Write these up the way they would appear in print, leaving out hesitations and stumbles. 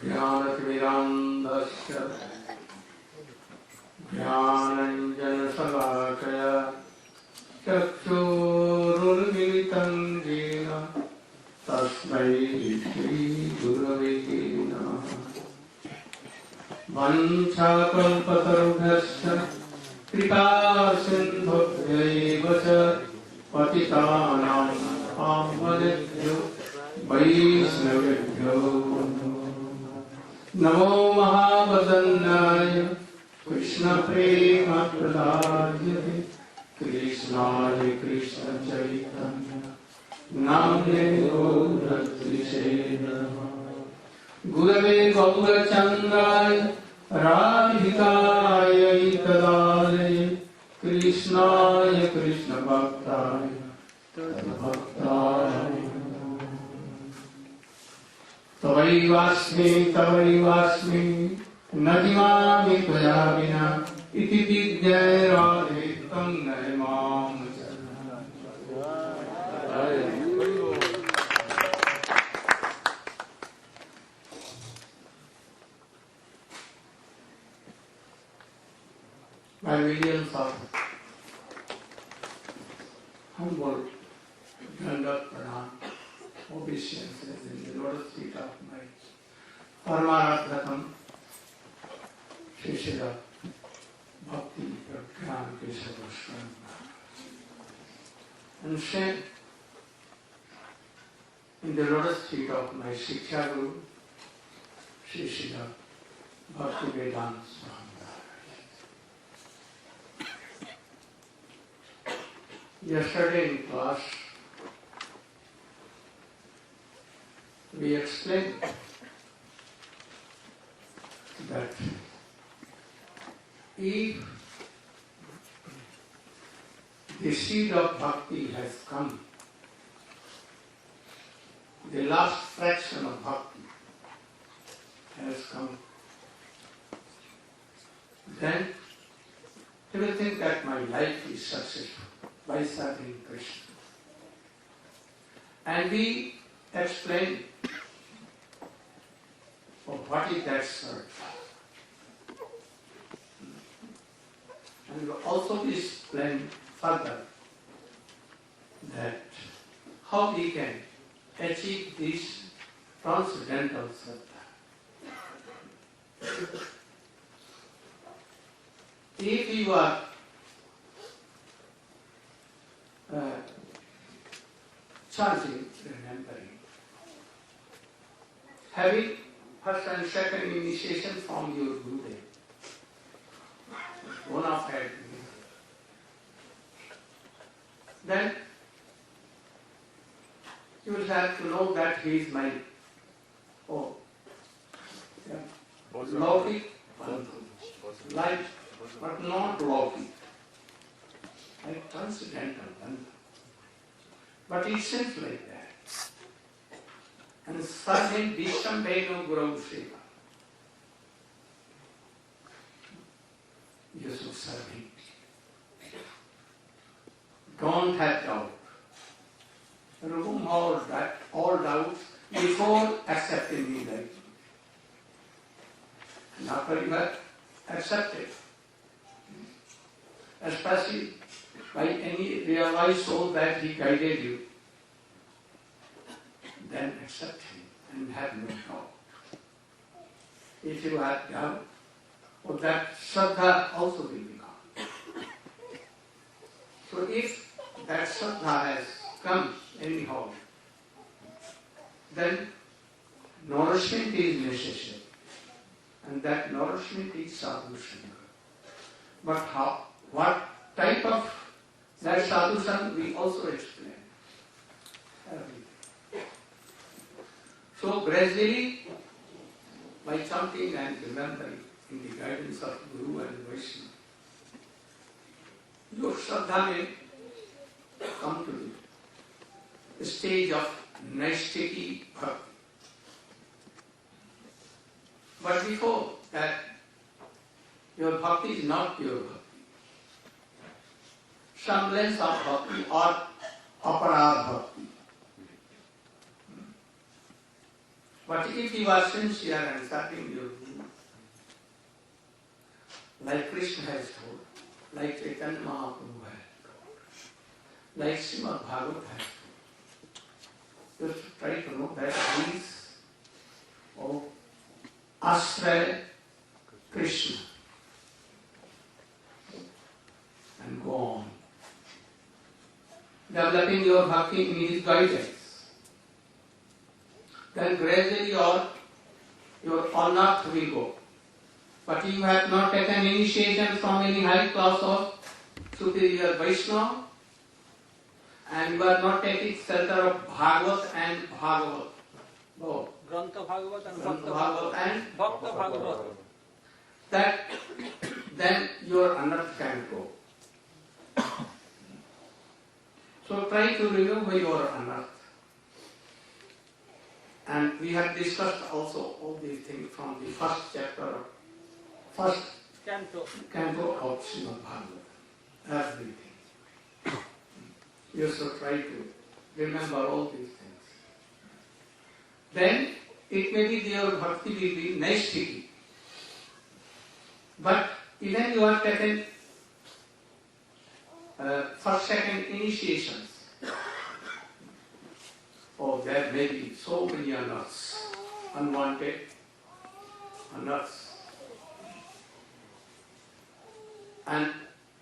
ज्ञानतिमिरान्धस्य ज्ञानाञ्जनशलाकया चक्षुरुन्मिलितं येन तस्मै श्रीगुरवे नमः। वञ्चाकल्पतरुभ्यश्च कृपासिन्धुभ्यैव च पतितानां पावनेभ्यो वैष्णवेभ्यो नमो महावदन्याय कृष्णप्रेमप्रदायते कृष्णाय कृष्णचैतन्य नाम्ने गौरत्रिषे नमः। गुरवे गौरचन्द्राय राधिकाय तदालये कृष्णाय कृष्णभक्ताय तद्भक्ताय तवैवास्मि न जीवामि त्वया विना इति विज्ञाय राधे त्वं नय मां by millions of humble Dandavat Pranam obeisances in the lotus feet of my Paramaradhatam Shishira Bhakti Pragyan Kesava Swami and stand in the lotus feet of my Shiksha Guru Shishira Bhakti Vedanta Swami. Yesterday in class, we explained that if the seed of bhakti has come, the last fraction of bhakti has come, then you will think that my life is successful by serving Krishna. And we explain what is that search. And we also explain further that how we can achieve this transcendental Sattva. If you are charging, remembering, having first and second initiation from your Gurudev, bona fide, then you will have to know that he is my Laukic life, but not Laukic, like transcendental. But it seems like that. And serving Vishambheno Guru Seva. You should serve him. Don't have doubt. Remove all doubts before accepting the life. And after you have accepted, especially by any realized soul that he guided you, then accept him and have no doubt. If you have doubt, that Shraddha also will be gone. So if that Shraddha has come anyhow, then nourishment is necessary. And that nourishment is sadhu sangha. But what type of that sadhu sangha we also explain. So gradually, by chanting and remembering in the guidance of Guru and Vaishnava, your Shraddha may come to the stage of Naistiki Bhakti. But before that, your Bhakti is not pure Bhakti. Semblance of Bhakti or Aparad Bhakti. But if you are sincere and serving your Guru, like Krishna has told, like Chaitanya Mahaprabhu has told, like Srimad Bhagavad has told, you should try to know that these Ashraya Krishna and go on. Developing your bhakti in his guidance. Then gradually your unearth will go. But you have not taken initiation from any high class of superior Vaishnava, and you are not taking shelter of Bhagavat and Bhagavat. No. Grantha Bhagavat and Bhakta Bhagavat. That then your unearth can go. So try to remove your unearth. And we have discussed also all these things from the first chapter, first canto of Srimad Bhagavatam. Everything. You should try to remember all these things. Then it may be your bhakti will be naisthiki. But even you have taken first, second initiations. Oh, there may be so many unearths, unwanted unearths. And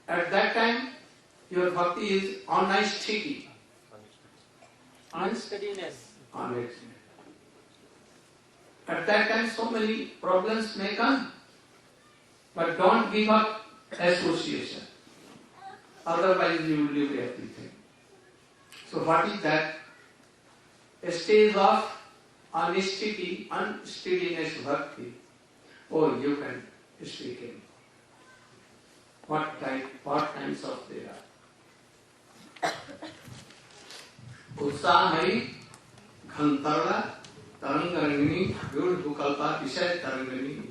at that time, your bhakti is anaisthiki. Unsteadiness. At that time, so many problems may come. But don't give up association. Otherwise, you will lose everything. So what is that? A stage of unsteadiness bhakti. Oh, you can speak in. What kinds of they are? Utsahai, Ghantarla, Tarangarini, Yudhukalpa, Vishay Tarangarini.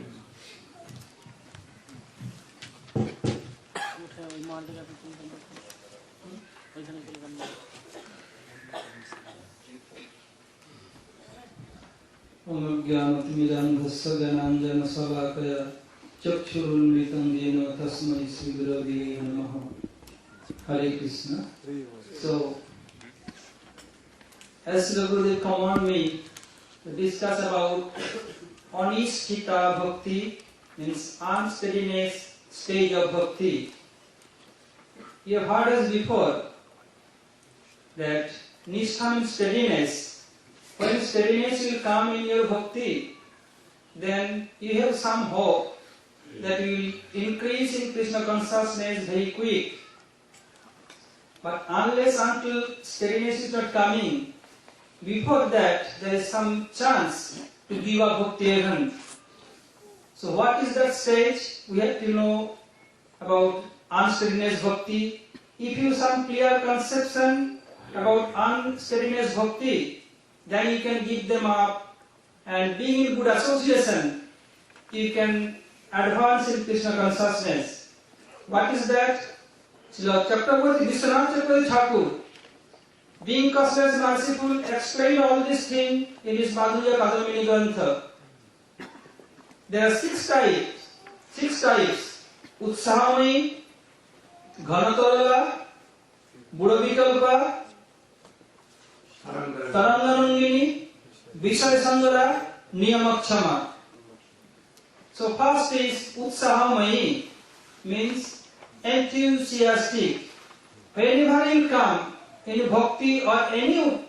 Omagyanatimidan Dhasagananjana Salakaya Chakshurunritam Yena Tasmai Sri Gurave Namaha. Hare Krishna. So, as the Gurudev command me to discuss about Anisthita Bhakti, means unsteadiness stage of Bhakti. You have heard us before that Nishtha means steadiness. When steadiness will come in your bhakti, then you have some hope that you will increase in Krishna consciousness very quick. But unless until steadiness is not coming, before that there is some chance to give up bhakti even. So what is that stage? We have to know about unsteadiness bhakti. If you have some clear conception about unsteadiness bhakti, then you can give them up, and being in good association, you can advance in Krishna consciousness. What is that? Srila Chakravarti Vishwanath Chakravarti Thakur, being conscious and merciful, explained all these things in his Madhurya Kadamini Grantha. There are six types. Utsahamai, Ghanatarala, Buddhavikalpa, Taranganungini, Vishaya Sangara, Niyamakshama. So first is Utsahamai, means enthusiastic. Whenever you come in bhakti or any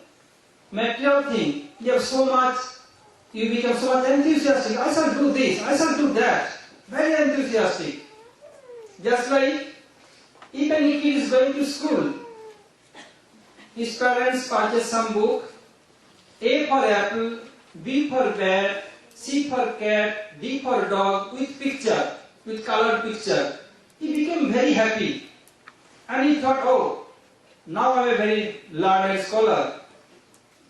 material thing, you become so much enthusiastic. I shall do this, I shall do that. Very enthusiastic. Just like even if he is going to school, his parents purchase some book, A for apple, B for bear, C for cat, D for dog, with picture, with colored picture. He became very happy. And he thought, oh, now I am a very learned scholar.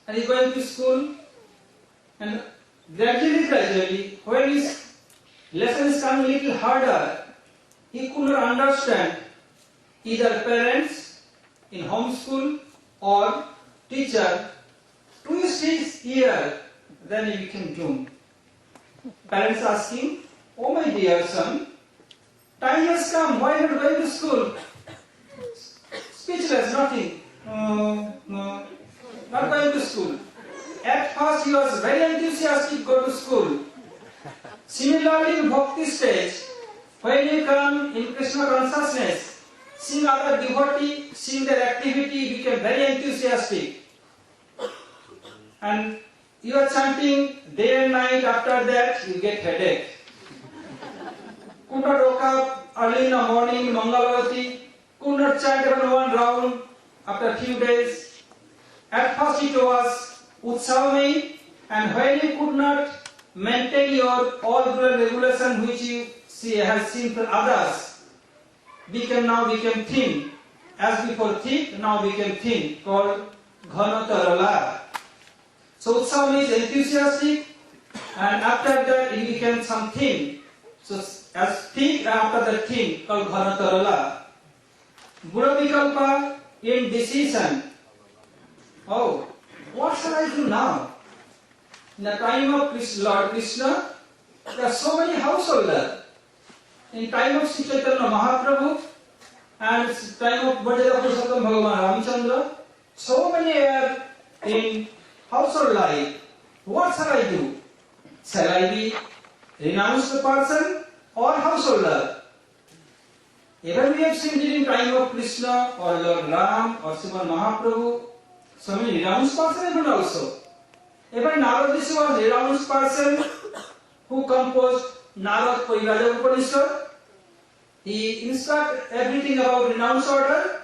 And he is going to school, and gradually, when his lessons come a little harder, he could not understand either parents in home school or teacher. Twist his ear then he became doomed. Parents asking, "Oh my dear son, time has come, why not going to school?" Speechless, nothing. No, not going to school. At first he was very enthusiastic to go to school. Similarly in Bhakti stage, when you come in Krishna consciousness, seeing other devotees, seeing their activity, you become very enthusiastic. And you are chanting day and night, after that you get headache. Could not wake up early in the morning, Mangalavati, could not chant even one round after a few days. At first it was Utsavamai, and when you could not maintain your all regulation which you have seen from others, now became thin. As before thick, now became thin, called Ghanatarala. So Swami is enthusiastic, and after that he became some thin. So as thick, after that thin, called Ghanatarala. Buddha Vikalpa, indecision. Oh, what shall I do now? In the time of Lord Krishna, there are so many householders. In time of Sri Chaitanya Mahaprabhu and time of Bhadra Purushottam Bhagavan Ramchandra, so many are in household life. What shall I do? Shall I be renounced person or householder? Even we have seen during time of Krishna or Lord Ram or Srimad Mahaprabhu, so many renounced person even also. Even Narad Rishi was a renounced person who composed Narad Parivraja Upanishad. He instructed everything about renounced order.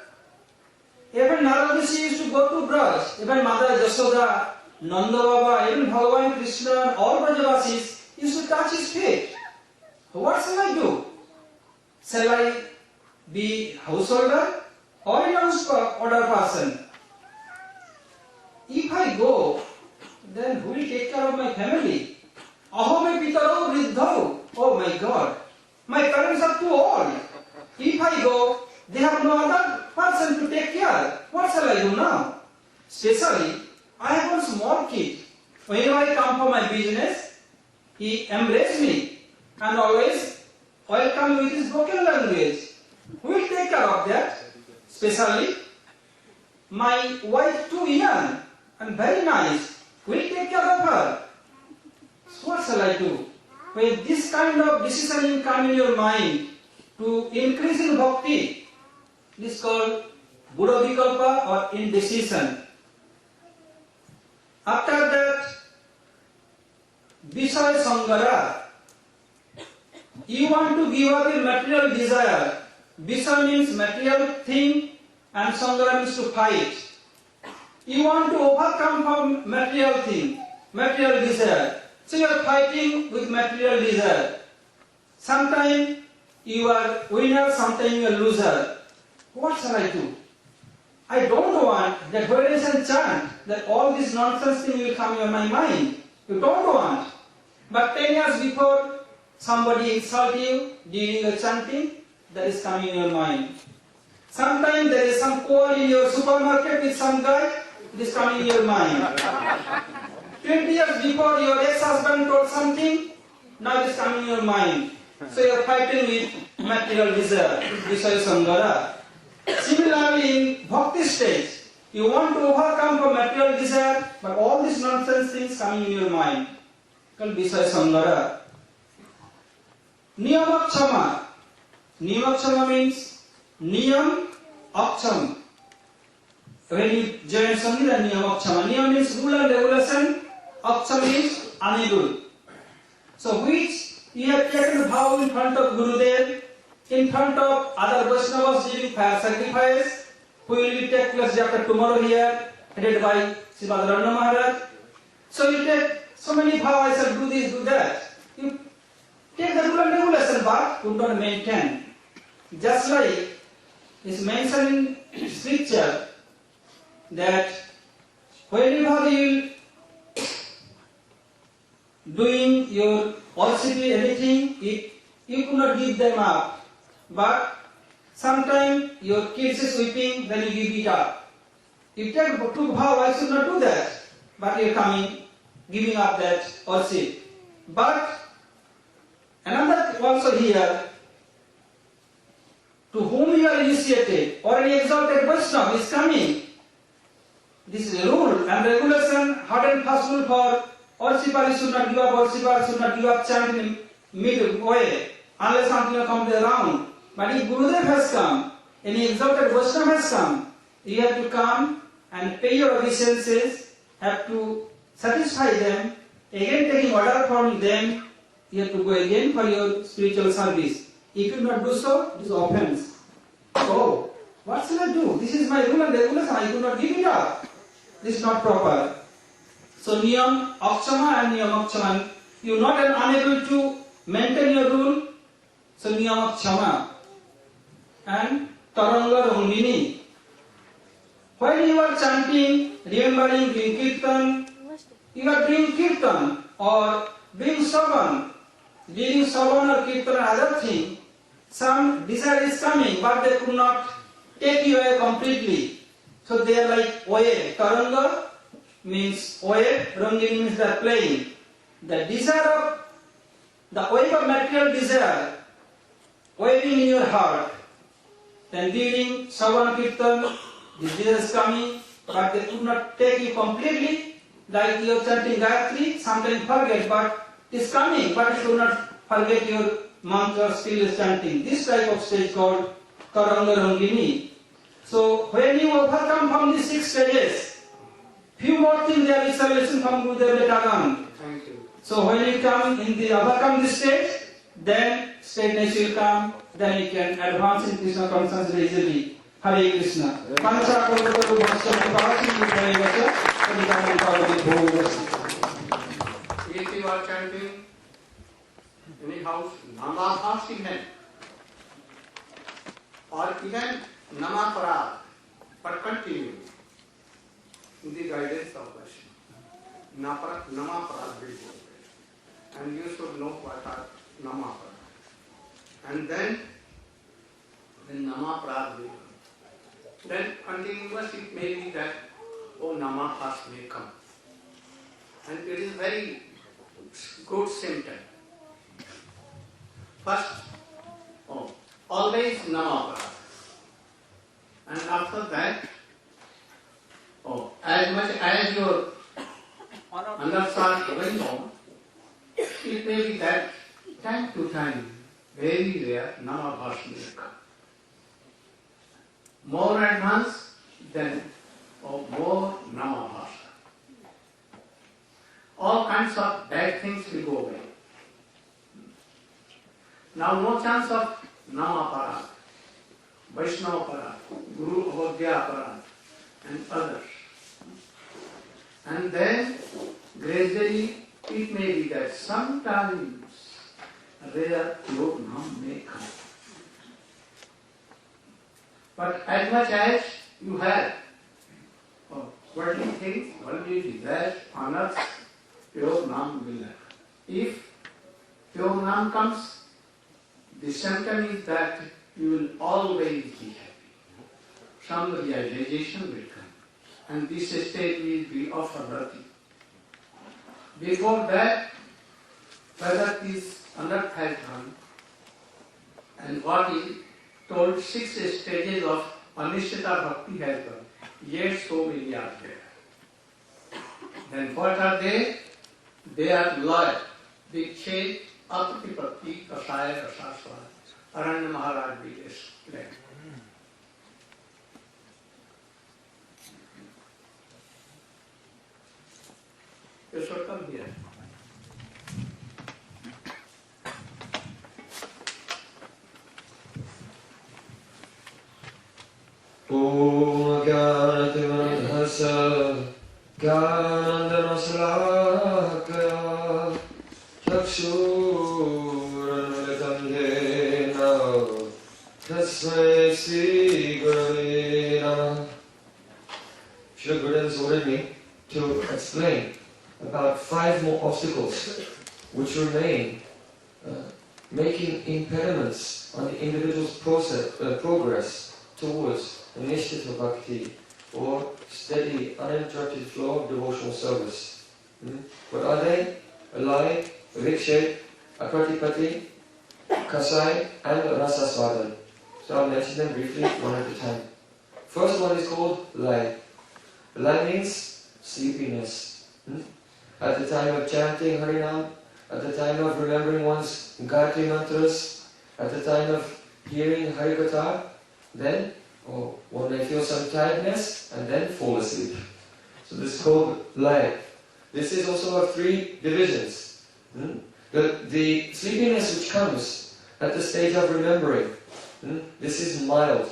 Even Narad Rishi used to go to Braj. Even Mother Jashoda, Nanda Baba, even Bhagavan Krishna, all Brajavasis used to touch his feet. What shall I do? Shall I be householder or renounced order person? If I go, then who will take care of my family? Ahome pitaro vriddho. Oh my God, my parents are too old. If I go, they have no other person to take care. What shall I do now? Especially, I have one small kid. Whenever I come for my business, he embraces me and always welcome with his broken language. Who will take care of that? Especially, my wife too young and very nice. Who will take care of her? So what shall I do? When this kind of decision comes in your mind to increase in bhakti, this is called Buddha Vikalpa or indecision. After that, Visaya Sangara. You want to give up your material desire. Visaya means material thing and Sangara means to fight. You want to overcome from material thing, material desire. So you are fighting with material desire. Sometimes you are winner, sometimes you are loser. What shall I do? I don't want that variation chant, that all this nonsense thing will come in my mind. You don't want. But 10 years before, somebody insult you during the chanting, that is coming in your mind. Sometimes there is some quarrel in your supermarket with some guy, it is coming in your mind. 20 years before, your ex-husband told something, now it is coming in your mind. So you are fighting with material desire, Visaya Sangara. Similarly, in bhakti stage, you want to overcome from material desire, but all these nonsense things coming in your mind, called Visaya Sangara. Niyamakshama. Niyamakshama means Niyam Aksham. When you join Samhita, Niyamakshama. Niyam means rule and regulation, Aksham means unable. So which you have taken a vow in front of Gurudev, in front of other Vaishnavas during fire sacrifice, who will take place day after tomorrow here, headed by Srimad Rana Maharaj. So you take so many vows, I shall do this, do that. You take the rule and regulation, but you don't maintain. Just like is mentioned in scripture that whenever you doing your worship, anything, you could not give them up. But sometimes your kids is weeping, then you give it up. You take two vow, I should not do that. But you are coming giving up that worship. But another also here, to whom you are initiated or an exalted Vaishnava is coming. This is a rule and regulation, hard and fast rule for worshipper should not give up, worshipper should not give up chant in midway unless something comes around. But if Gurudev has come, any exalted Vaishnava has come, you have to come and pay your obeisances, have to satisfy them, again taking order from them, you have to go again for your spiritual service. If you do not do so, it is offense. Oh, what shall I do? This is my rule and regulation, I could not give it up. This is not proper. So niyam akshama and niyam akshama. You are not unable to maintain your rule, so niyam akshama. And taranga rangini. When you are chanting, remembering, doing kirtan, you are doing kirtan or doing savan, doing savan or kirtan and other thing, some desire is coming, but they could not take you away completely. So they are like oye. Taranga means oye, rangini means they are playing. The desire of, the wave of material desire, waving in your heart, then during savan kirtan, the desire is coming, but they could not take you completely. Like you are chanting Gayatri, sometimes forget, but it is coming, but you could not forget your mantra, still chanting. This type of stage called Taranga Rangini. So when you overcome from these 6 stages, few more things there is a lesson from Gurudev later on. Thank you. So when you come in the overcome this stage, then steadiness will come, then you can advance in Krishna consciousness very easily. Hare Krishna. If you are chanting in a house, Nama fasting hai, or even Nama Parad, but continue in the guidance of Vaishnava. Nama Parad will go, and you should know what are Nama Parad. And then Nama Parad will come. Then continuous it may be that, oh, Nama fast may come. And it is very good symptom. First, always Nama Parad. And after that, as much as your understand going on, it may be that time to time, very rare, Nama Bhas may come. More advanced, then more Nama Bhas. All kinds of bad things will go away. Now no chance of Nama Parad, Vaishnava Parad, Guru Avadhya Parad, and others. And then gradually it may be that sometimes rare Yog Nam may come. But as much as you have worldly things, worldly desires, honors, Yog Nam will not. If Yog Nam comes, the symptom is that you will always be happy. Some realization will come. And this state will be of Bharati. Before that, whether this unearth has done, and what is told 6 stages of Anishtita Bhakti has done, yet so many are there. Then what are they? They are Lord, Dikshet, Apatipatti, Kasaya, Rasaswara. Aranya Maharaj will explain. You should come here. Om Gyanatimanhasa Gyanandanasalakaya Chakshuranmritamdena Tasmai Sri Gurave Namah. Srila Gurudev has ordered me to explain about 5 more obstacles which remain, making impediments on the individual's progress towards Nishtita Bhakti, or steady, uninterrupted flow of devotional service. What are they? Alai, Vikshet, Apratipati, Kasai, and Rasaswadan. So I'll mention them briefly one at a time. First one is called Lai. Lai means sleepiness. At the time of chanting Harinam, at the time of remembering one's Gayatri mantras, at the time of hearing Harikatha, then one may feel some tiredness and then fall asleep. So this is called Lai. This is also of three divisions. The sleepiness which comes at the stage of remembering, this is mild.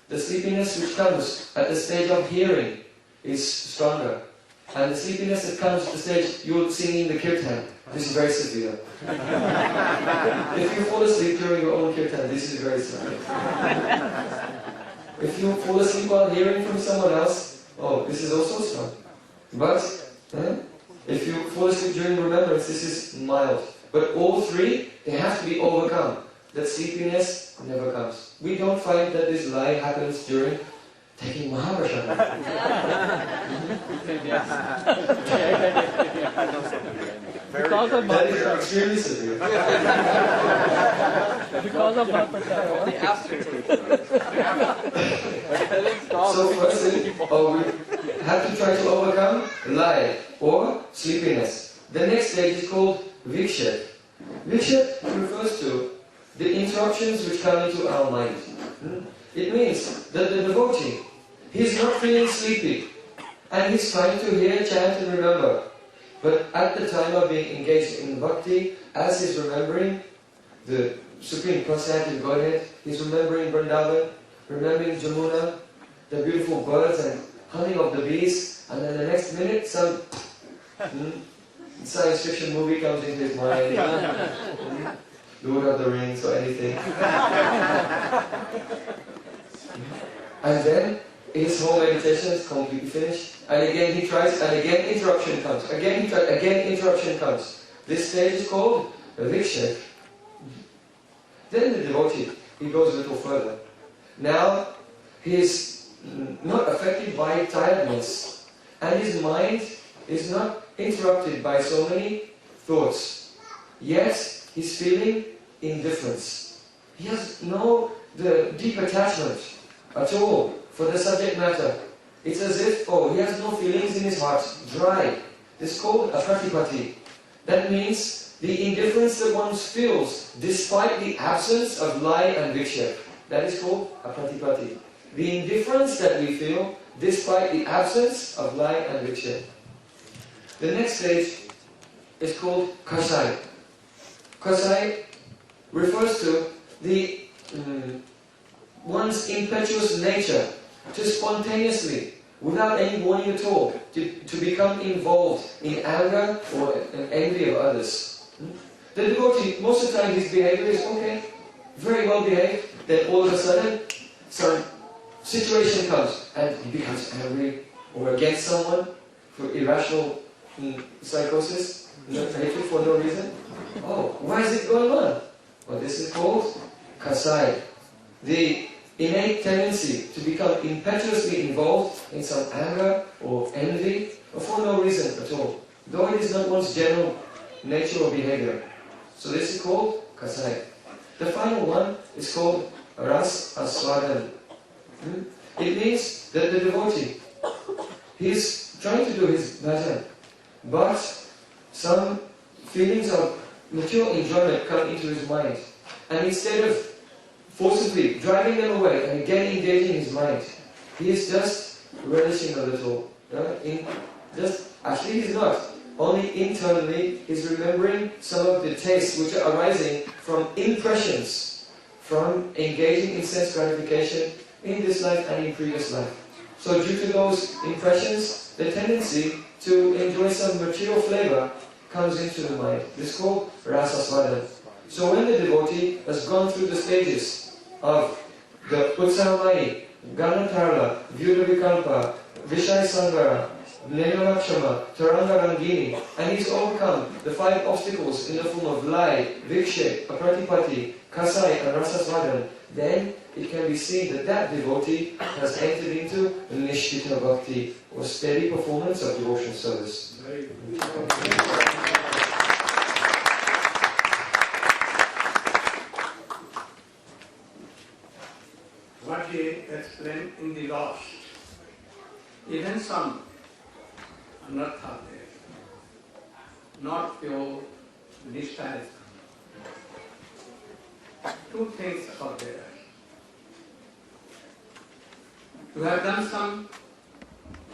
The sleepiness which comes at the stage of hearing is stronger. And the sleepiness that comes at the stage you're singing the kirtan, this is very severe. If you fall asleep during your own kirtan, this is very severe. If you fall asleep while hearing from someone else, this is also strong. But if you fall asleep during remembrance, this is mild. But all three, they have to be overcome. That sleepiness never comes. We don't find that this lie happens during taking Mahaprasad. That is extremely severe. Because of Mahaprasad. So firstly, we have to try to overcome lie or sleepiness. The next stage is called Vikshet. Vikshet refers to the interruptions which come into our mind. It means that the devotee, he's not feeling sleepy and he's trying to hear, chant and remember. But at the time of being engaged in bhakti, as he's remembering the Supreme Personality of Godhead, he's remembering Vrindavan, remembering Jamuna, the beautiful birds and humming of the bees, and then the next minute some science fiction movie comes into his mind. Lord of the Rings or anything. And then his whole meditation is completely finished. And again he tries, and again interruption comes. Again he tries, again interruption comes. This stage is called Vikshet. Then the devotee, he goes a little further. Now he is not affected by tiredness. And his mind is not interrupted by so many thoughts. Yet he's feeling indifference. He has no deep attachment at all for the subject matter. It's as if, he has no feelings in his heart, dry. This is called apratipati. That means the indifference that one feels despite the absence of lie and vikshet. That is called apratipati. The indifference that we feel despite the absence of lie and vikshet. The next stage is called kasai. Kasai refers to the one's impetuous nature to spontaneously, without any warning at all, to become involved in anger or envy of others. The devotee, most of the time his behavior is okay, very well behaved, then all of a sudden some situation comes and he becomes angry or against someone for irrational psychosis, hatred for no reason. Why is it going on? Well, this is called kasai. The innate tendency to become impetuously involved in some anger or envy for no reason at all, though it is not one's general nature or behavior. So this is called kasai. The final one is called ras aswadan. It means that the devotee, he is trying to do his bhajan, but some feelings of mature enjoyment come into his mind, and instead of forcibly driving them away and again engaging his mind, he is just relishing a little. Actually he's not. Only internally he's remembering some of the tastes which are arising from impressions, from engaging in sense gratification in this life and in previous life. So due to those impressions, the tendency to enjoy some material flavor comes into the mind. This is called rasaswadan. So when the devotee has gone through the stages of the Utsahamai, Ganantarla, Vyudavikalpa, Vishaya Sangara, Nenalakshama, Tarangarangini, and he's overcome the 5 obstacles in the form of lie, vikshet, apratipati, kasai and rasaswadan, then it can be seen that that devotee has entered into Nishchita Bhakti, or steady performance of devotional service. Very good. What they explain in the last, even some anartha there, not pure nishtha is come. Two things are there. You have done some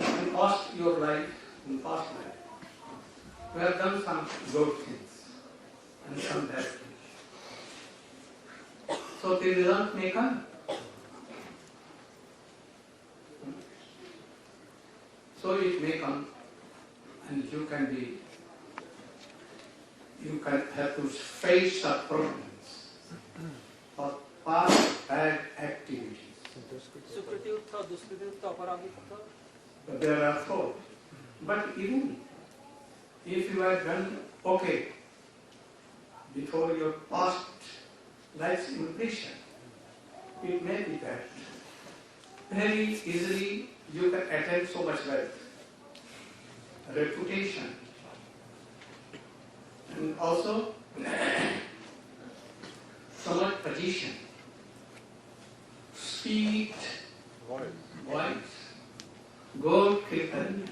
in past your life, in past life. You have done some good things and some bad things. So the result may come. So it may come, and you can have to face the problems for past bad activities. But there are four. But even if you have done okay before your past life's impression, it may be that very easily you can attain so much wealth, reputation, and also so much position, sweet voice, gold kirtan,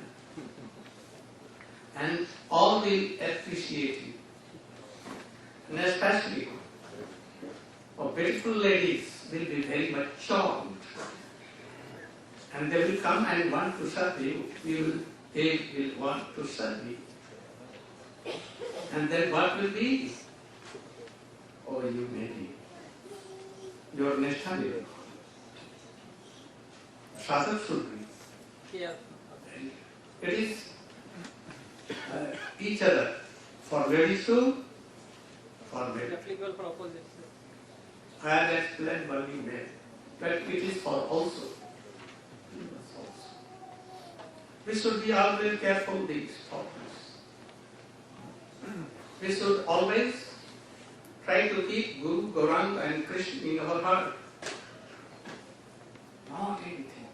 and all will appreciate you. And especially for beautiful ladies will be very much charmed. And they will come and want to serve you. They will want to serve you. And then what will be? Oh, you may be. Your nishtha will. Sadhak should be. Yeah. It is each other. For ladies too, for men. Applicable for opposites. I have explained only men. But it is for also. We should be always careful of these problems. We should always try to keep Guru, Gauranga and Krishna in our heart. Not anything.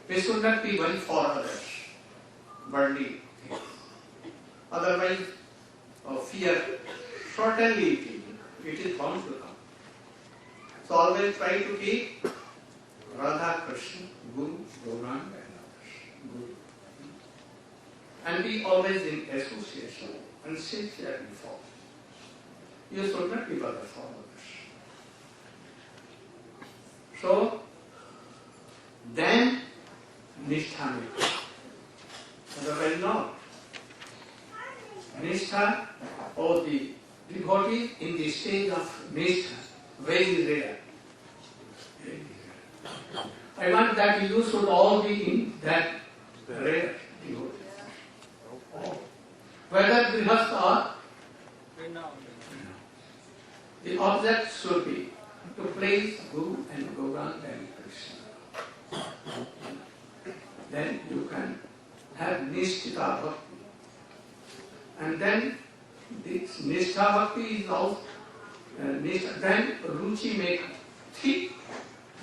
We should not be worried for others, worldly things. Otherwise, fear, certainly it is bound to come. So always try to keep Radha, Krishna, Guru, Gauranga and others. Guru. And be always in association and sincerely follow. You should not be bothered for others. So, then nishtha may come. Otherwise not. Nishtha or the devotee in the stage of nishtha, very rare. Very rare. I want that you should all be in that rare devotee. Whether grihastha or the object should be to praise Guru and Gauranga and Krishna. Then you can have Nishtha Bhakti. And then this Nishtha Bhakti is also, then Ruchi may come. Thick,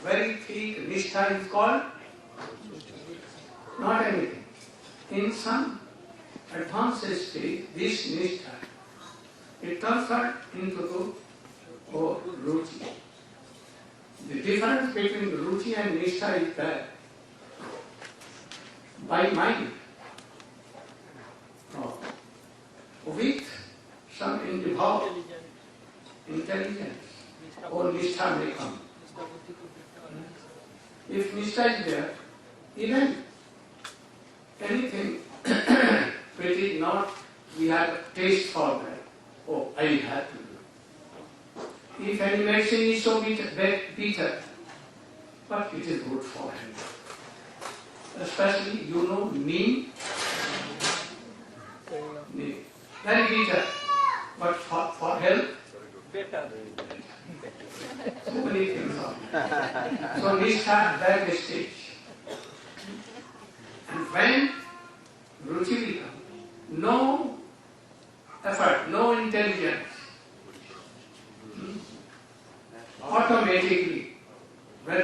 very thick Nishtha is called not anything. In some advanced stage, this Nishtha, it turns out into Ruchi. The difference between Ruchi and Nishtha is that by mind, with some involved intelligence, or Nishtha may come. If Nishtha is there, even anything which is not, we have a taste for that. Oh, I have to do. If any medicine is so bitter, but it is good for him. Especially, you know, neem. Neem. Very bitter, but for health, Better. so many things are. So we start that stage. And when Ruchi will come, no effort, no intelligence, automatically, when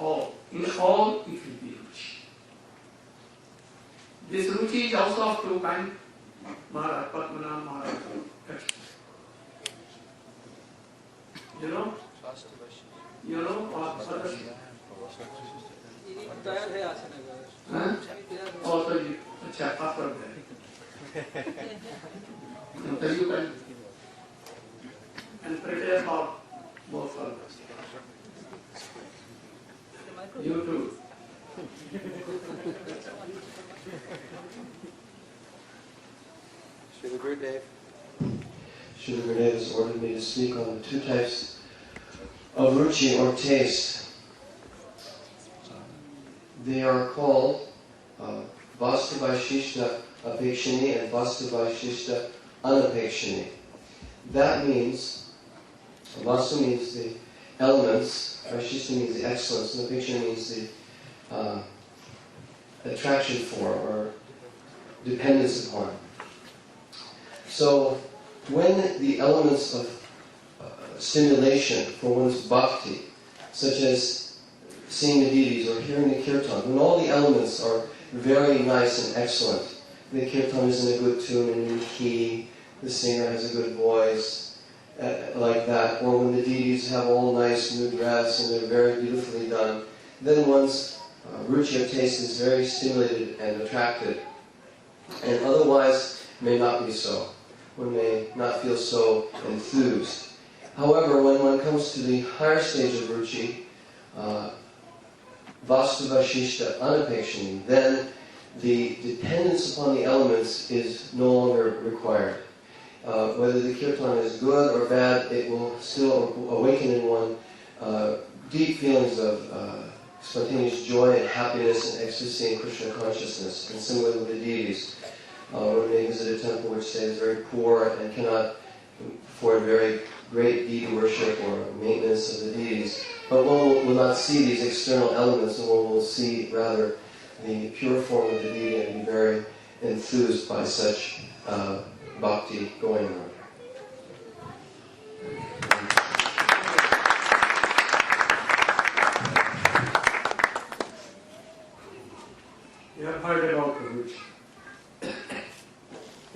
all. In all, it will be ruchi. This ruchi is also of two kinds. Maharaj, Padmanabh Maharaj, etc. You know? You know what others? Huh? Also, you check after that. Until you can and prepare for more further. You too. Srila Gurudev. Srila Gurudev has ordered me to speak on the two types of ruchi or taste. They are called Vastavaishishta Apekshani and Vastavaishishta Anapekshani. That means, Vastu means the elements, Vaishishta means the excellence, and Apekshani means the attraction for or dependence upon. So, when the elements of stimulation for one's bhakti, such as seeing the deities or hearing the kirtan, when all the elements are very nice and excellent, the kirtan is in a good tune and in key, the singer has a good voice, like that, or when the deities have all nice mudras and they're very beautifully done, then one's ruchi of taste is very stimulated and attracted, and otherwise may not be so. One may not feel so enthused. However, when one comes to the higher stage of ruchi, Vastavaishishta Anapekshani, then the dependence upon the elements is no longer required. Whether the kirtan is good or bad, it will still awaken in one deep feelings of spontaneous joy and happiness and ecstasy and Krishna consciousness. And similarly with the deities. One may visit a temple which say is very poor and cannot afford very great deity worship or maintenance of the deities. But one will not see these external elements, and one will see rather the pure form of the deity and be very enthused by such bhakti going on. You have heard about ruchi.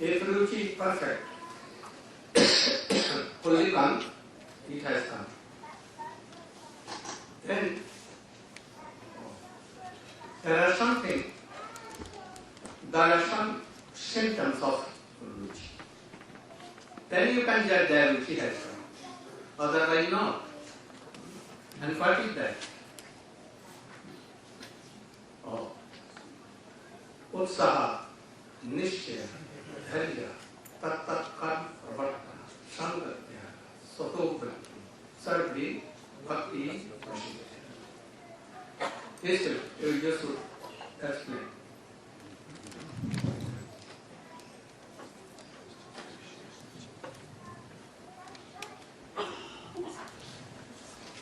If ruchi is perfect, fully come, it has come. Then there are some symptoms of ruchi. Then you can judge that ruchi has come. Otherwise not. And what is that? Utsaha, Nishya, Dharya, Tattakam, Vartana, Sangatya, Sotobhakti, Sarvi, Bhakti, Vashita. Yes, you just explain.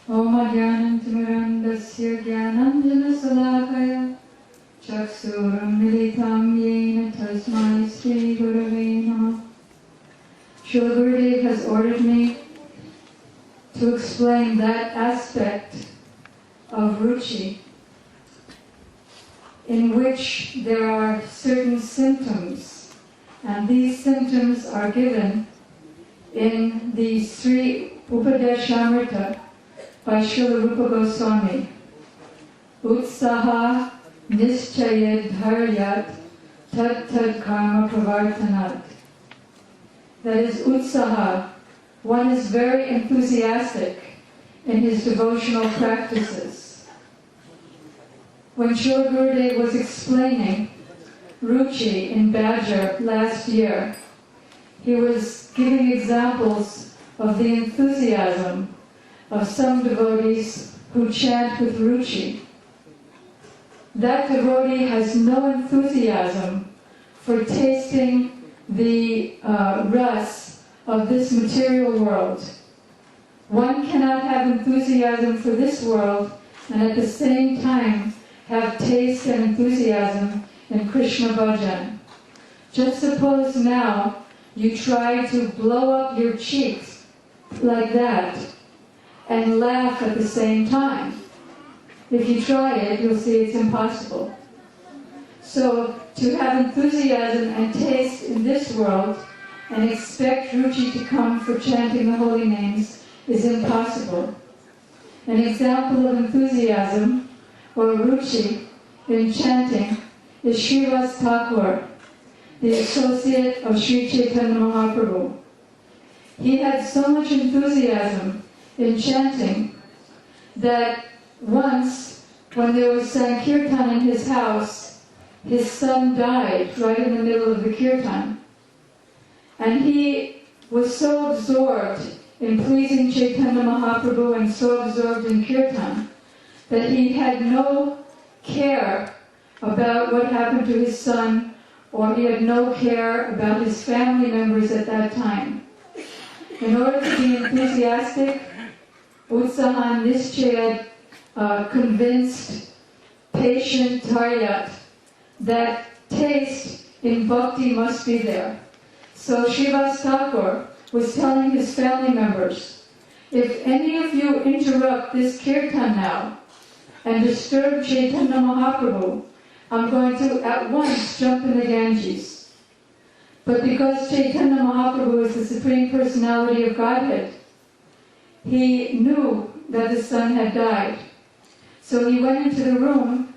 Om Jnanam Timirandasya Jnananjana Salakaya Chaksuram Militam Yena Tasmai Sri Gurave Namaha. Srila Gurudev has ordered me to explain that aspect of ruchi in which there are certain symptoms, and these symptoms are given in the Sri Upadeshamrita by Srila Rupa Goswami. Utsaha Nischayad Dharyat Tad Tad Karma Pravartanat. That is Utsaha. One is very enthusiastic in his devotional practices. When Srila Gurudev was explaining ruchi in Badger last year, he was giving examples of the enthusiasm of some devotees who chant with ruchi. That devotee has no enthusiasm for tasting the ras of this material world. One cannot have enthusiasm for this world and at the same time have taste and enthusiasm in Krishna bhajan. Just suppose now you try to blow up your cheeks like that and laugh at the same time. If you try it, you'll see it's impossible. So to have enthusiasm and taste in this world and expect ruchi to come for chanting the holy names is impossible. An example of enthusiasm or ruchi in chanting is Srivas Thakur, the associate of Sri Chaitanya Mahaprabhu. He had so much enthusiasm in chanting that once, when there was Sankirtan in his house, his son died right in the middle of the kirtan. And he was so absorbed in pleasing Chaitanya Mahaprabhu and so absorbed in kirtan that he had no care about what happened to his son, or he had no care about his family members at that time. In order to be enthusiastic, Utsahan Nischayat convinced patient Taryat that taste in bhakti must be there. So Srivas Thakur was telling his family members, if any of you interrupt this kirtan now and disturb Chaitanya Mahaprabhu, I'm going to at once jump in the Ganges. But because Chaitanya Mahaprabhu is the Supreme Personality of Godhead, he knew that the son had died. So he went into the room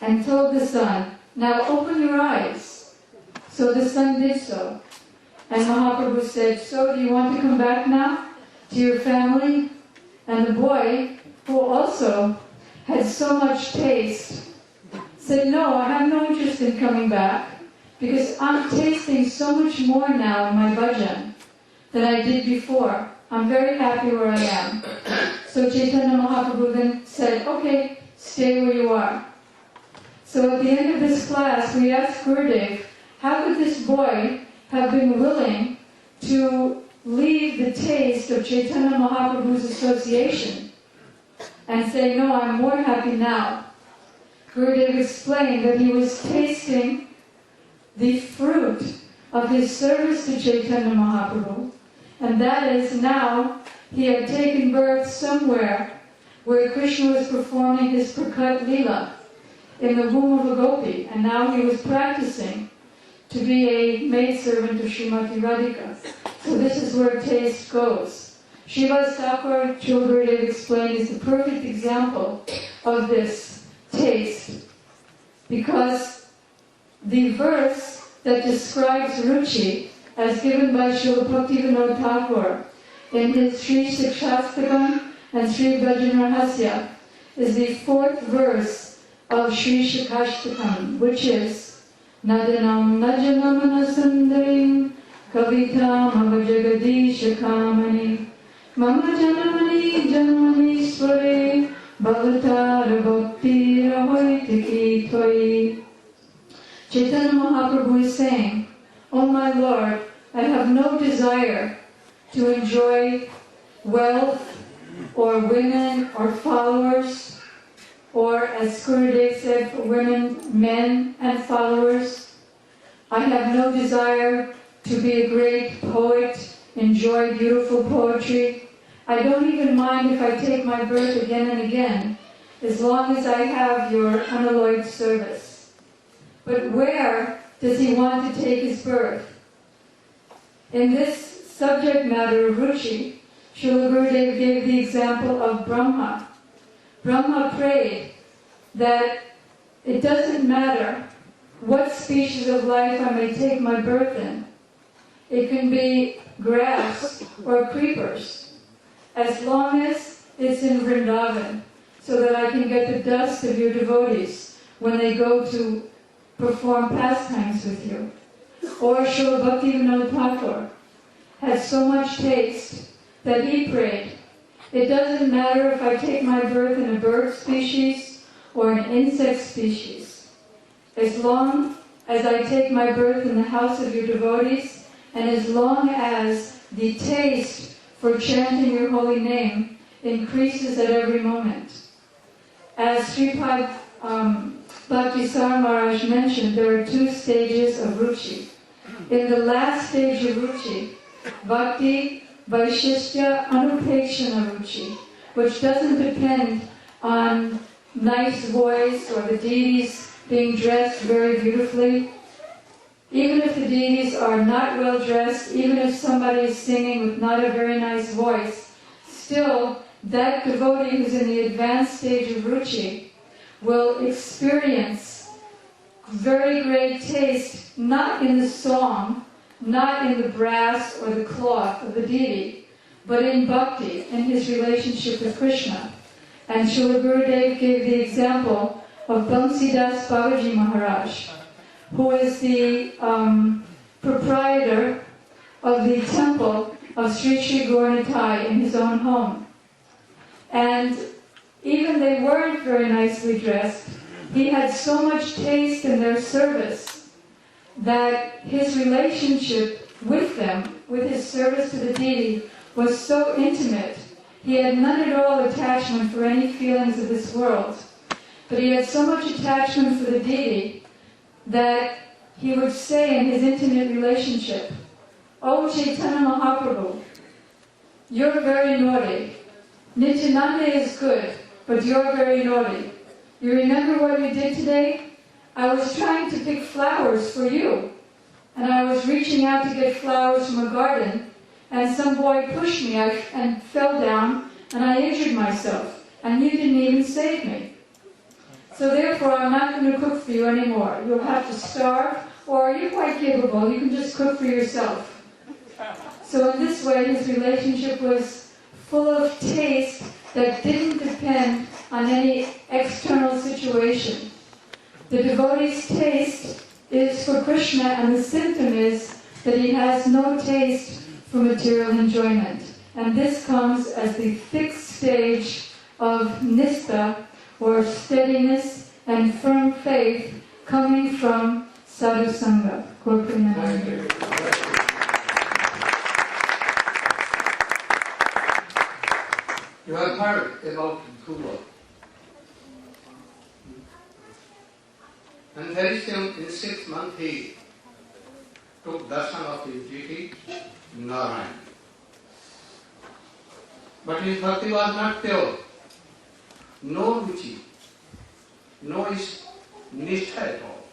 and told the son, now open your eyes. So the son did so. And Mahaprabhu said, so do you want to come back now to your family? And the boy, who also had so much taste, said, no, I have no interest in coming back because I'm tasting so much more now in my bhajan than I did before. I'm very happy where I am. So Chaitanya Mahaprabhu then said, okay, stay where you are. So at the end of this class, we asked Gurudev, how could this boy have been willing to leave the taste of Chaitanya Mahaprabhu's association and say, no, I'm more happy now? Gurudev explained that he was tasting the fruit of his service to Chaitanya Mahaprabhu, and that is now he had taken birth somewhere where Krishna was performing his Prakat Leela in the womb of a gopi, and now he was practicing to be a maidservant of Srimati Radhika. So this is where taste goes. Srivas Thakur, Gurudev explained, is the perfect example of this taste, because the verse that describes ruchi, as given by Srila Bhaktivinoda Thakur in his Sri Shikshastakam and Sri Bhajanrahasya, is the fourth verse of Sri Shikshastakam, which is Nadanam Najanamana Sundarim Kavitam Avajagadisha Kamani Mama Janamani Janamani Sware Bhavatara Bhakti Rahoitiki Tvai. Chaitanya Mahaprabhu is saying, O my Lord, I have no desire to enjoy wealth or women or followers, or as Gurudev said, for women, men and followers. I have no desire to be a great poet, enjoy beautiful poetry. I don't even mind if I take my birth again and again, as long as I have your unalloyed service. But where does he want to take his birth? In this subject matter of ruchi, Srila Gurudev gave the example of Brahma. Brahma prayed that it doesn't matter what species of life I may take my birth in. It can be grass or creepers, as long as it's in Vrindavan, so that I can get the dust of your devotees when they go to perform pastimes with you. Or Srila Bhaktivinoda Thakur had so much taste that he prayed, it doesn't matter if I take my birth in a bird species or an insect species, as long as I take my birth in the house of your devotees, and as long as the taste for chanting your holy name increases at every moment. As Sripad Bhaktisar Maharaj mentioned, there are two stages of ruchi. In the last stage of ruchi, Bhakti Vaishishya Anupekshana ruchi, which doesn't depend on nice voice or the deities being dressed very beautifully. Even if the deities are not well dressed, even if somebody is singing with not a very nice voice, still that devotee who's in the advanced stage of ruchi will experience very great taste, not in the song, not in the brass or the cloth of the deity, but in bhakti, in his relationship with Krishna. And Srila Gurudev gave the example of Bamsidas Babaji Maharaj, who is the proprietor of the temple of Sri Sri Gauranatai in his own home. And even they weren't very nicely dressed, he had so much taste in their service that his relationship with them, with his service to the deity, was so intimate. He had none at all attachment for any feelings of this world, but he had so much attachment for the deity that he would say in his intimate relationship, "Oh Chaitanya Mahaprabhu, you're very naughty. Nityananda is good, but you're very naughty. You remember what you did today? I was trying to pick flowers for you, and I was reaching out to get flowers from a garden, and some boy pushed me and fell down, and I injured myself, and you didn't even save me. So therefore, I'm not going to cook for you anymore. You'll have to starve, or you're quite capable. You can just cook for yourself." So in this way, his relationship was full of taste that didn't depend on any external situation. The devotee's taste is for Krishna, and the symptom is that he has no taste for material enjoyment. And this comes as the fixed stage of nistha, or steadiness and firm faith, coming from sadhu sangha. You have heard about Dhruva. And very soon, in 6 months, he took darshan of his deity, Narayana. But his bhakti was not pure. No ruchi, no nishtha at all.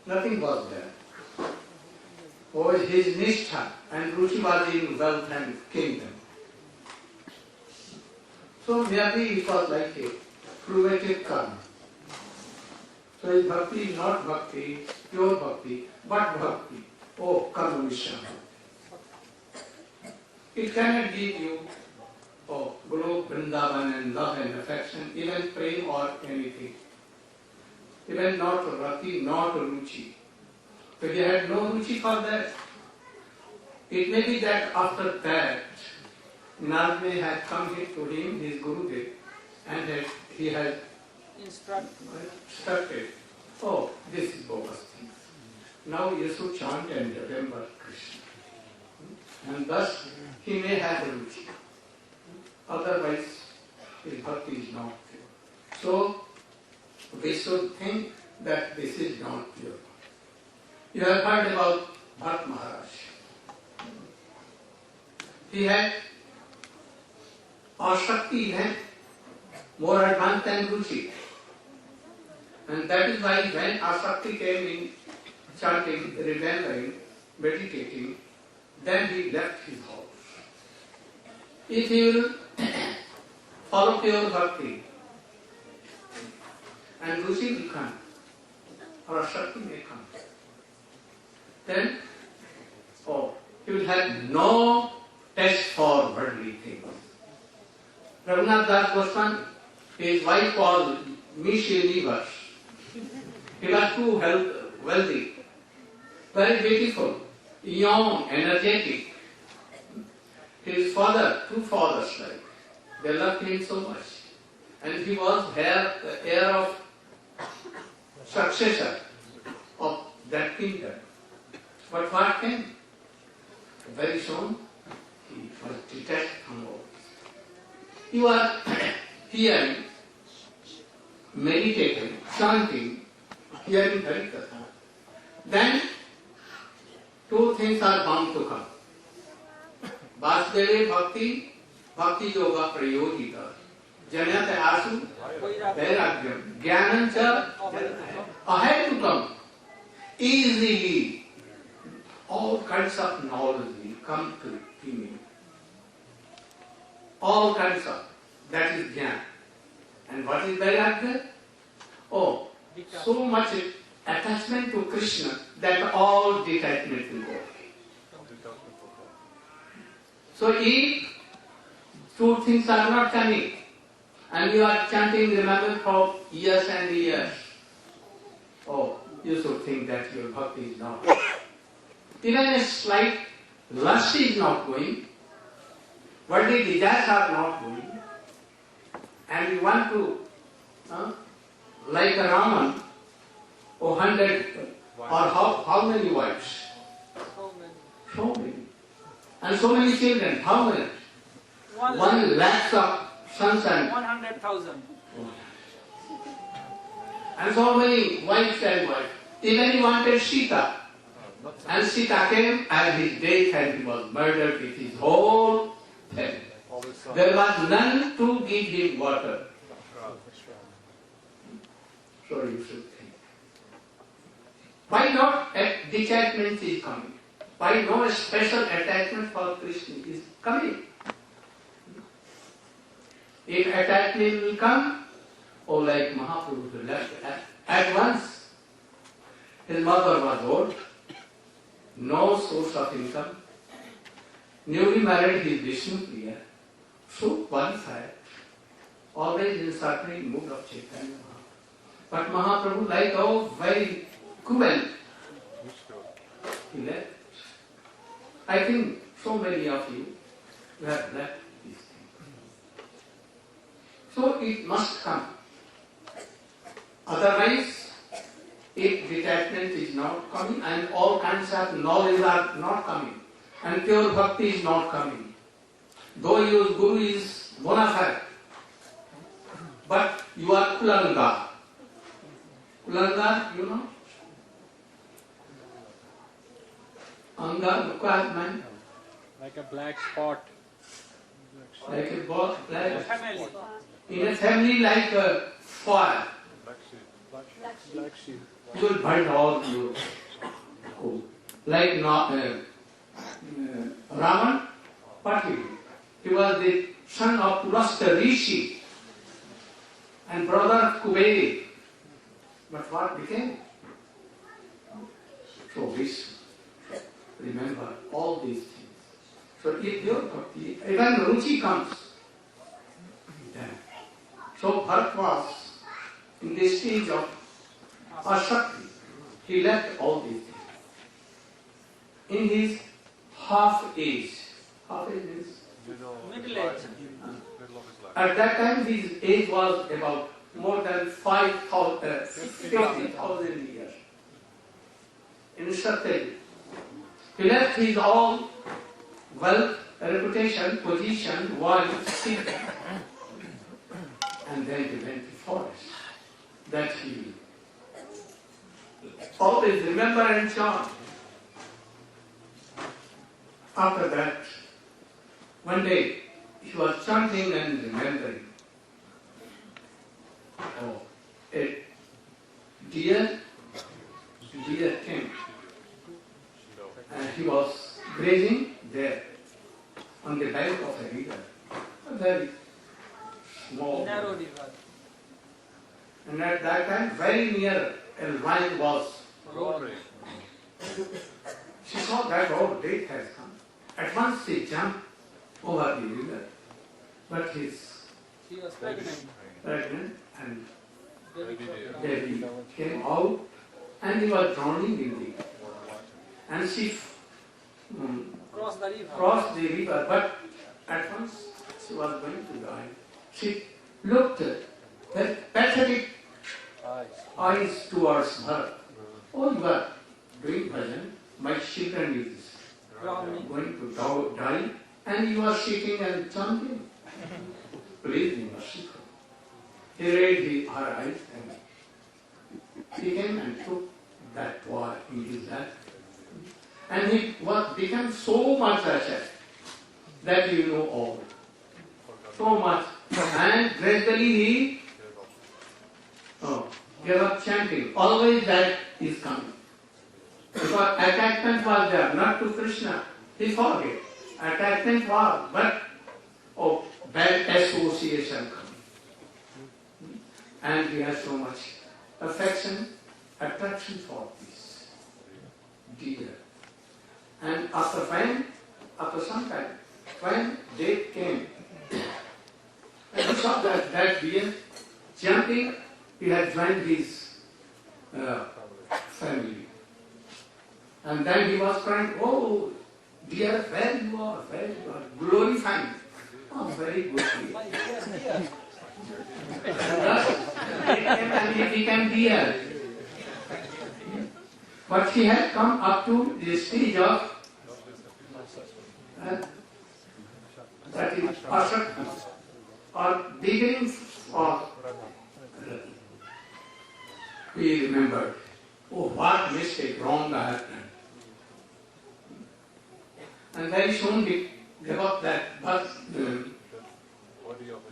Nothing was there. Oh, his nishtha and ruchi was in wealth and kingdom. So merely it was like a fruitive karma. So his bhakti is not bhakti, pure bhakti, but bhakti. Oh, karma vishya. It cannot give you Guru, Vrindavan and love and affection, even prema or anything. Even not rati, not ruchi. So he had no ruchi for that. It may be that after that, Narayana had come here to him, his Gurudev, and he had instructed, oh, this is bogus thing. Now you should chant and remember Krishna. And thus he may have a ruchi. Otherwise, his bhakti is not pure. So, we should think that this is not pure. You have heard about Bharat Maharaj. He had Ashakti, more advanced than ruchi. And that is why when Ashakti came in chanting, remembering, meditating, then he left his house. If he will follow pure bhakti, and ruchi will come, or Shakti may come, then he will have no taste for worldly things. Raghunath Das Goswami, his wife was Miss Universe. He was too wealthy, very beautiful, young, energetic. His father, 2 fathers like, they loved him so much. And he was the heir of successor of that kingdom. But what came? Very soon, he was detached from all this. He was hearing, meditating, chanting, hearing Harikatha. Then, 2 things are bound to come. Vasudeva Bhakti, Bhakti Yoga Prayogika. Janayate asu vairagyam jnanancha ahead to come. Easily, all kinds of knowledge will come to him. All kinds of, that is jnana. And what is vairagya? Oh, so much attachment to Krishna that all detachment will go. So if two things are not coming, and you are chanting, remember, for years and years, oh, you should think that your bhakti is not. Even a slight lust is not going, worldly desires are not going, and you want to, like a Raman, 100, or how many wives? So many. And so many children, how many? 1 lakh of sons and 100,000. And so many wives and wives. Even he wanted Sita. And Sita came and his death and he was murdered with his whole family. There was none to give him water. So you should think. Why not a detachment is coming? Why no special attachment for Krishna is coming? If attachment will come, oh, like Mahaprabhu left at once. His mother was old, no source of income, newly married, he is Vishnu Priya, so qualified, always in suffering mood of Chaitanya Mahaprabhu. But Mahaprabhu, like very cruel, he left. I think so many of you have left these things. So it must come. Otherwise, if detachment is not coming and all kinds of knowledge are not coming and pure bhakti is not coming, though your guru is bona fide, but you are kulanga. Kulanga, you know? Anga, requirement. Like a black spot. Like a black in a family, like a fire. Black sheep. You will burn all your coal. Like Raman, what he did? He was the son of Purasta Rishi and brother of Kuberi. But what became? So this, remember all these things. So if your bhakti, even ruchi comes, then. So Bharat was in the stage of Asakti. He left all these things. In his half age means Middle age. at that time his age was about more than 50,000 years. In Satyaj. He left his all wealth, reputation, position, wife, seat, and then he went to forest. That he always remember and chant. After that, one day he was chanting and remembering. Oh, a deer came, and he was grazing there on the bank of a river, a very small. Narrow river. And at that time, very near a line was. She saw that death has come. At once she jumped over the river, but She was pregnant. and baby came out and he was drowning in the river. And she Cross the river. crossed the river, but at once she was going to die. She looked with pathetic eyes towards her. Oh, you are doing bhajan, my children is going to die, and you are sitting and chanting. Please be merciful. He raised her eyes and he came and took that boy in his lap. And he became so much attached that you know all. So much And gradually he gave up chanting. Always that is coming. Because attachment was there, not to Krishna. He forget. Attachment was, but bad association coming. And he has so much affection, attraction for this deer. And after some time, when death came, and he saw that deer jumping, he had joined his family. And then he was crying, "Oh, dear, where you are, glorifying." Oh, very good. And he became deer. But he had come up to the stage of that is asakti, or beginning of rati. We remembered, oh, what mistake, wrong I have done. And very soon he gave up that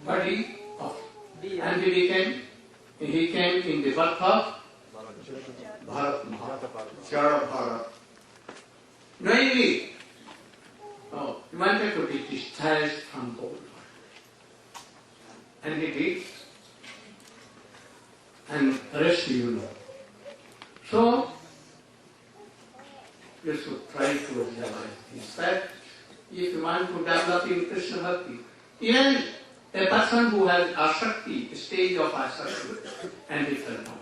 body of, and he came in the birth of Bharat Maha, Jara Bharat. Knowingly, he wanted to be discharged from whole world. And he did. And rest you know. So, you should try to realize this fact. If you want to develop in Krishna Bhakti, even a person who has asakti, stage of asakti, and he fell down.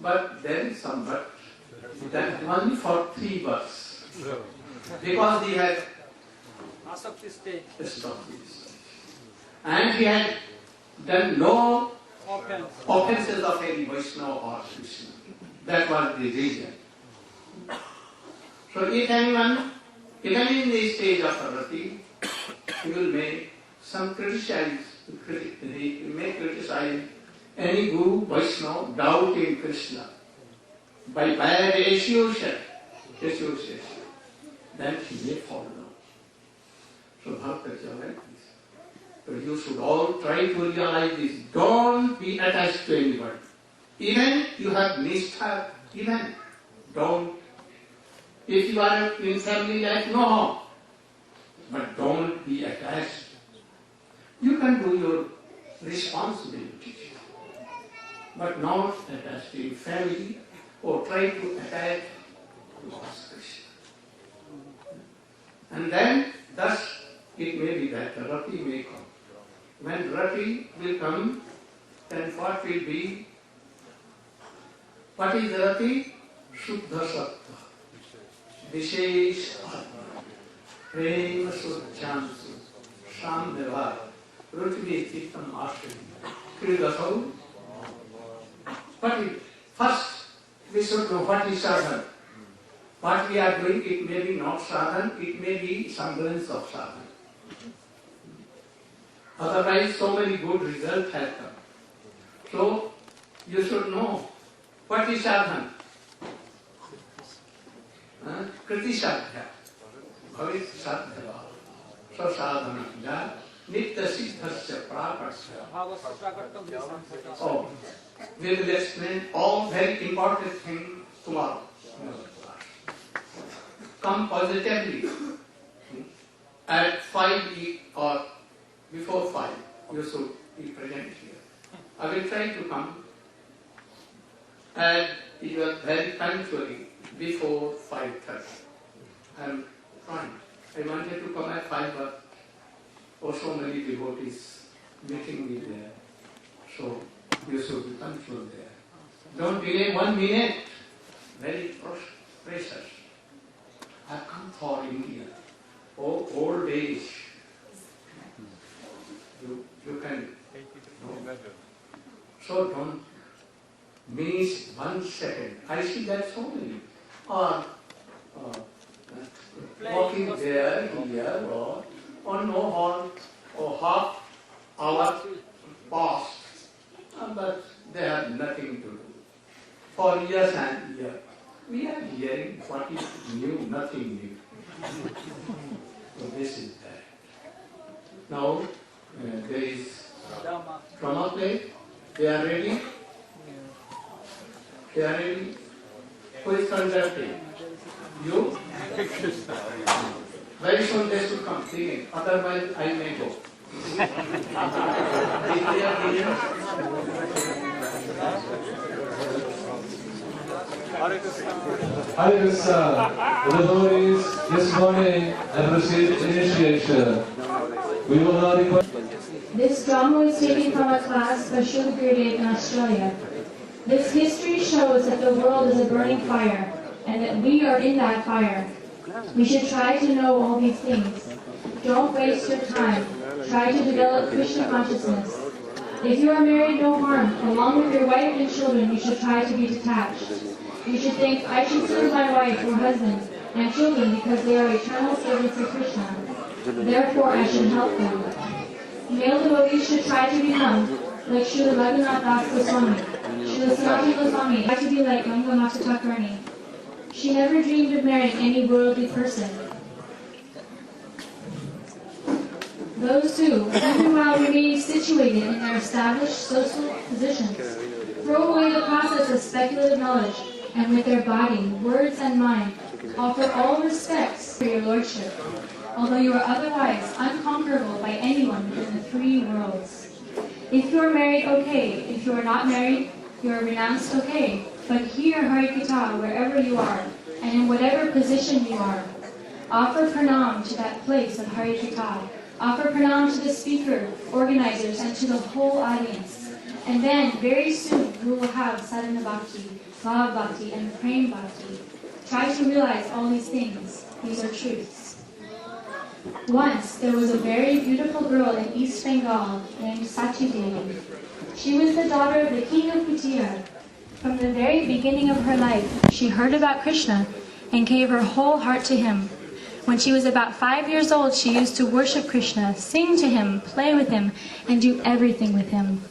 But there is some but. That only for 3 births. Because he had asakti stage. And he had done no offenses of any Vaishnava or Krishna. That was the reason. So if anyone, even in the stage of rati, he will make some he may criticize any Guru, Vaishnava, doubt in Krishna by bad association, then he may fall down. So Bhaktas are like this. So you should all try to realize this. Don't be attached to anybody. Even you have nishtha, even don't. If you are in family life, no harm. But don't be attached. You can do your responsibility, but not attached to family or try to attach to Krishna. And then, thus, it may be that rati may come. When rati will come, then what will be? What is rati? Shuddha sattva. Vishesh atma. Prema suchansu. Samdeva. Rutvi chittam ashri. Kridasav. First, we should know what is sadhana. What we are doing, it may be not sadhana, it may be semblance of sadhana. Otherwise, so many good results have come. So, you should know what is sadhana. Kriti sadhya. Bhavit sadhya. So sadhana. Nitya siddhasya prakasya. Oh, we will explain all very important things tomorrow. Come positively at 5 or before 5. You should be present here. I will try to come and you are very punctually before 5:30. I am trying. I wanted to come at 5, but so many devotees meeting me there. So you should be punctual there. Don't delay 1 minute. Very precious. I come for India. Oh, old age. You can. No. So don't miss 1 second. I see that so many are walking there, here, or no horn, or half hour past. But they have nothing to do. For years and years, we are hearing what is new, nothing new. So this is that. Now, there is drama play. They are ready? They are ready? Who is conducting? You? Very soon they should come singing, otherwise I may go. Hare Krishna. The devotees this morning have received initiation. We will now request. This drama was taken from a class by Srila Gurudev in Australia. This history shows that the world is a burning fire, and that we are in that fire. We should try to know all these things. Don't waste your time. Try to develop Krishna consciousness. If you are married, no harm. Along with your wife and children, you should try to be detached. You should think, I should serve my wife or husband and children because they are eternal servants of Krishna. Therefore, I should help them. Male devotees should try to become like Srila Raghunath Das Goswami. Srila Sanatana Goswami tried to be like Ganga Mata Thakurani. She never dreamed of marrying any worldly person. Those who, even while remaining situated in their established social positions, throw away the process of speculative knowledge, and with their body, words, and mind, offer all respects for your lordship, although you are otherwise unconquerable by anyone within the three worlds. If you are married, okay. If you are not married, you are renounced, okay. But hear Harikatha wherever you are, and in whatever position you are. Offer pranam to that place of Harikatha. Offer pranam to the speaker, organizers, and to the whole audience. And then, very soon, you will have sadhana bhakti, bhava bhakti, and prem bhakti. Try to realize all these things. These are truths. Once, there was a very beautiful girl in East Bengal named Sachi Devi. She was the daughter of the king of Kutiyar. From the very beginning of her life, she heard about Krishna and gave her whole heart to him. When she was about 5 years old, she used to worship Krishna, sing to him, play with him, and do everything with him.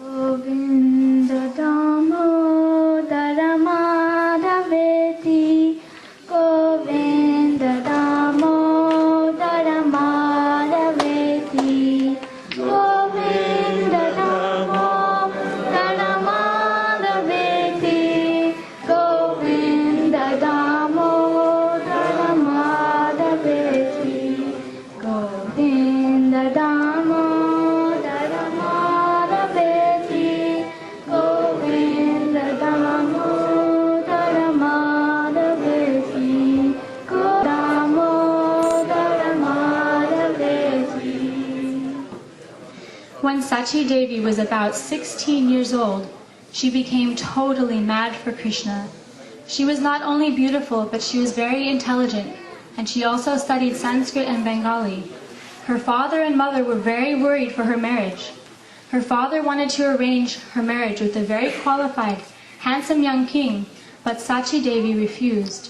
Govinda Damodara Madhaveti, Govinda Damodara Madhaveti, Govinda Damodara Madhaveti, Govinda Damodara Madhaveti, Govinda Damodara Madhaveti, Govinda Damodara Madhaveti, Damodara Madhaveti. When Sachi Devi was about 16 years old, she became totally mad for Krishna. She was not only beautiful, but she was very intelligent, and she also studied Sanskrit and Bengali. Her father and mother were very worried for her marriage. Her father wanted to arrange her marriage with a very qualified, handsome young king, but Sachi Devi refused.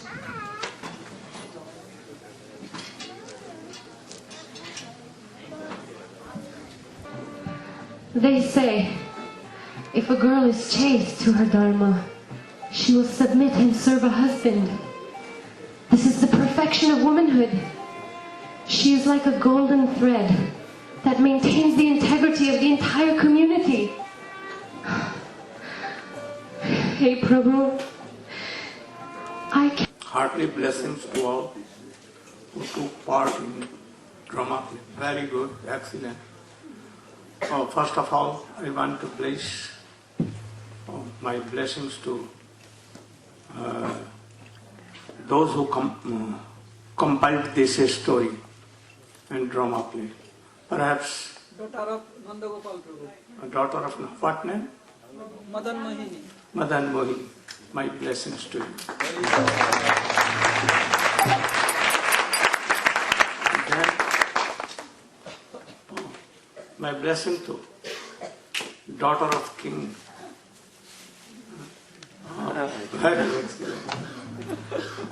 They say, if a girl is chaste to her dharma, she will submit and serve a husband. This is the perfection of womanhood. She is like a golden thread that maintains the integrity of the entire community. Hey Prabhu, I can't. Heartily blessings to all who took part in drama. Very good, excellent. First of all, I want to place my blessings to those who compiled this story and drama play. Perhaps Daughter of Nandagopal Prabhu. a daughter of what name? Madan Mohini. Madan Mohini. My blessings to you. Then, my blessing to daughter of King.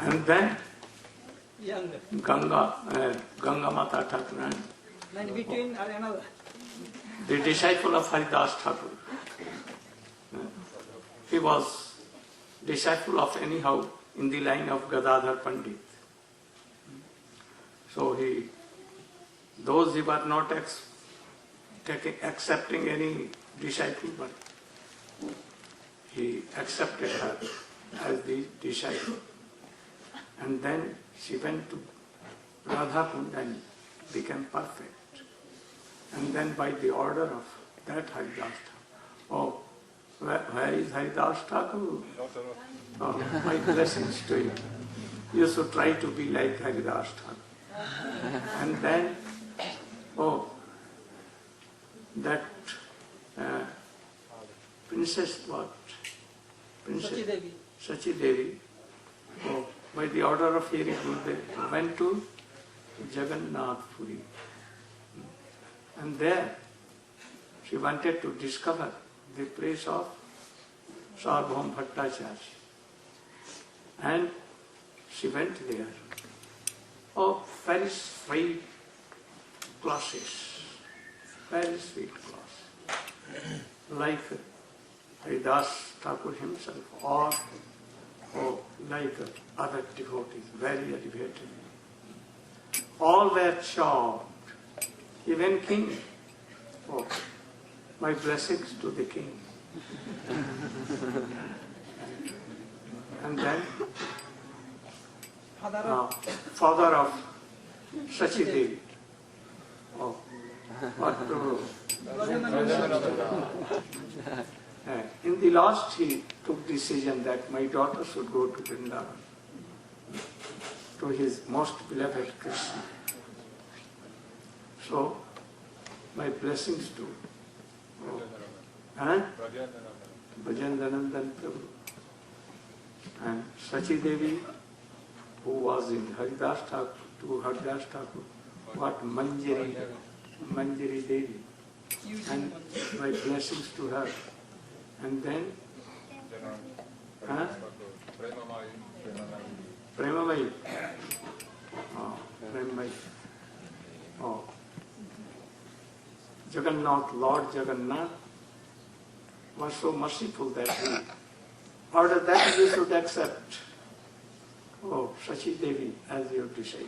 And then Young. Ganga Mata Thakurani, And between are another. the disciple of Haridas Thakur. He was disciple of anyhow in the line of Gadadhar Pandit. So those who were not accepting any disciple, but he accepted her as the disciple. And then she went to Radha Kund and became perfect. And then by the order of that Haridas Thakur, where is Haridas Thakur? Oh, my blessings to you. You should try to be like Haridas Thakur. And then, that princess what? Princess Sachi Devi. By the order of Hiri Gurudev, went to Jagannath Puri. And there she wanted to discover the place of Sarvabhauma Bhattacharya. And she went there. Very sweet classes. Very sweet class. Like Haridas Thakur himself, or like other devotees, very elevated. All were shocked. Even king. My blessings to the king. And then father of Sachi Devi. What Prabhu? In the last he took decision that my daughter should go to Vrindavan, to his most beloved Krishna. So, my blessings to Bhajandanandan Prabhu. And Sachi Devi, who was in Haridas Thakur, what Manjari Devi. And my blessings to her. And then, Premamai. Premamai. Jagannath, Lord Jagannath, was so merciful that he ordered that you should accept Sachi Devi as your disciple.